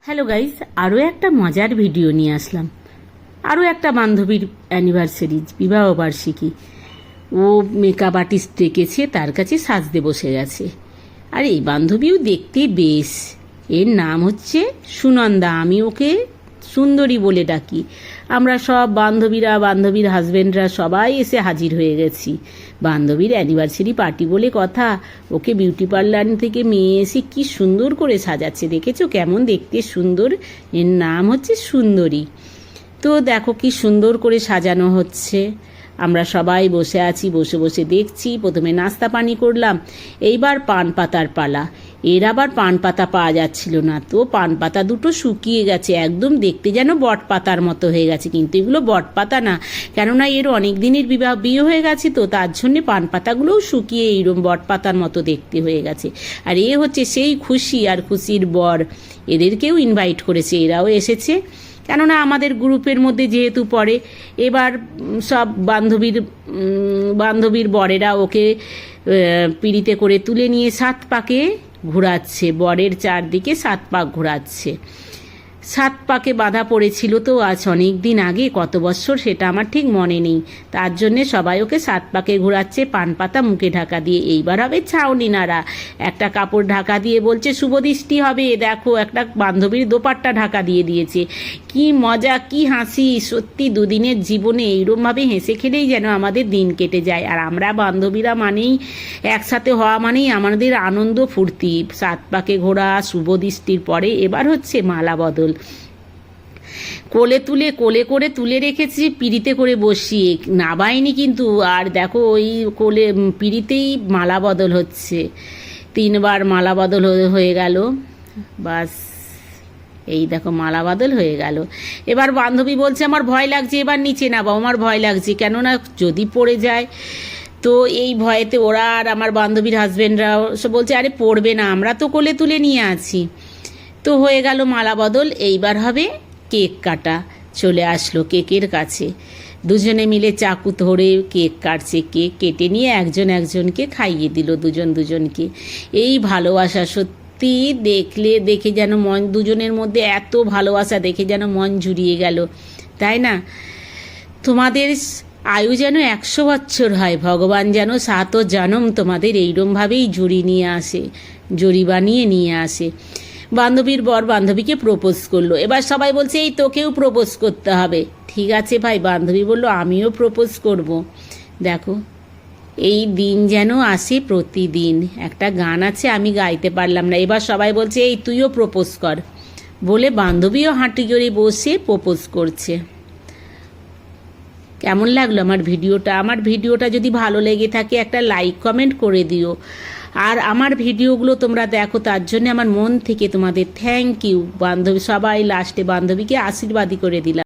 Hello guys, আরও একটা মজার ভিডিও নিয়ে আসলাম। আরও একটা বান্ধবীর অ্যানিভার্সারি, বিবাহবার্ষিকী। ও মেকআপ আর্টিস্ট ডেকেছে, তার কাছে সাজতে বসে গেছে। আর এই বান্ধবীও দেখতে বেশ। এর নাম হচ্ছে সুনন্দা, আমি ওকে সুন্দরী বলে ডাকি। আমরা সব বান্ধবীরা, বান্ধবীর হাজব্যান্ডরা সবাই এসে হাজির হয়ে গেছি। বান্ধবীর অ্যানিভার্সারি পার্টি বলে কথা। ওকে বিউটি পার্লার থেকে মেয়ে এসে কি সুন্দর করে সাজাচ্ছে, দেখেছো কেমন দেখতে সুন্দর। এর নাম হচ্ছে সুন্দরী। তো দেখো কি সুন্দর করে সাজানো হচ্ছে। আমরা সবাই বসে আছি, বসে বসে দেখছি। প্রথমে নাস্তা পানি করলাম, এইবার পান পাতার পালা। এর আবার পান পাতা পাওয়া যাচ্ছিল না, তো পান পাতা দুটো শুকিয়ে গেছে, একদম দেখতে যেন বট পাতার মতো হয়ে গেছে, কিন্তু এগুলো বট পাতা না, কেননা এর অনেক দিনের বিয়ে হয়ে গেছে, তো তার জন্যে পান পাতাগুলোও শুকিয়ে এইরকম বট পাতার মতো দেখতে হয়ে গেছে। আর এ হচ্ছে সেই খুশি আর খুশির বর। এদেরকেও ইনভাইট করেছে, এরাও এসেছে, কেননা আমাদের গ্রুপের মধ্যে যেহেতু পড়ে। এবার সব বান্ধবীর বরেরা ওকে পিঁড়িতে করে তুলে নিয়ে 7 পাকে ঘোরাচ্ছে, বরের চারদিকে 7 পাক ঘোরাচ্ছে। 7 পাকে বাঁধা পড়েছিল তো আজ অনেক দিন আগে, কত বছর সেটা আমার ঠিক মনে নেই। তার জন্যে সবাই ওকে 7 পাকে ঘোরাচ্ছে, পান পাতা মুখে ঢাকা দিয়ে। এইবার হবে ছাউনি নাড়া, একটা কাপড় ঢাকা দিয়ে বলছে শুভ দৃষ্টি হবে। দেখো একটা বান্ধবীর দোপাট্টা ঢাকা দিয়ে দিয়েছে। কি মজা, কি হাসি। সত্যি দুদিনের জীবনে এইরকমভাবে হেসে খেলেই যেন আমাদের দিন কেটে যায়। আর আমরা বান্ধবীরা মানেই, একসাথে হওয়া মানেই আমাদের আনন্দ ফুর্তি। 7 পাকে ঘোরা, শুভ দৃষ্টির পরে এবার হচ্ছে মালা বদল। কোলে করে তুলে রেখেছি, পিঁড়িতে করে বসিয়ে, নাবাইনি কিন্তু। আর দেখো ওই কোলে পিঁড়িতেই মালা বদল হচ্ছে। 3 বার মালা বদল হয়ে গেল। বাস, এই দেখো মালা বদল হয়ে গেল। এবার বান্ধবী বলছে আমার ভয় লাগছে, এবার নিচে নামাও, আমার ভয় লাগছে, কেননা যদি পড়ে যায়। তো এই ভয়েতে ওরা আর আমার বান্ধবীর হাজব্যান্ডরাও সব বলছে আরে পড়বে না, আমরা তো কোলে তুলে নিয়ে আছি। তো হয়ে গেল মালা বদল। এইবার হবে কেক কাটা। চলে আসলো কেকের কাছে, দুজনে মিলে চাকু ধরে কেক কাটছে। কেক কেটে নিয়ে একজন একজনকে খাইয়ে দিল, দুজনকে। এই ভালোবাসা সত্যি দেখে যেন মন, দুজনের মধ্যে এত ভালোবাসা দেখে যেন মন জুড়িয়ে গেল, তাই না? তোমাদের আয়ু যেন 100 বছর হয়, ভগবান যেন 7 জনম তোমাদের এইরমভাবেই জড়ি বানিয়ে নিয়ে আসে। বান্ধবীর বর বান্ধবীকে প্রপোজ করলো। এবার সবাই বলছে এই তোকেও প্রপোজ করতে হবে। ঠিক আছে ভাই, বান্ধবী বলল আমিও প্রপোজ করব। দেখো এই দিন যেন আসে প্রতিদিন। একটা গান আছে, আমি গাইতে পারলাম না। এবার সবাই বলছে এই তুইও প্রপোজ কর বলে বান্ধবীও হাঁটি করে বসে প্রপোজ করছে। কেমন লাগলো আমার ভিডিওটা? আমার ভিডিওটা যদি ভালো লেগে থাকে একটা লাইক কমেন্ট করে দিও। আর আমার ভিডিওগুলো তোমরা দেখো, তার জন্য আমার মন থেকে তোমাদের থ্যাংক ইউ। বান্ধবী সবাই লাস্টে বান্ধবীকে আশীর্বাদই করে দিলাম।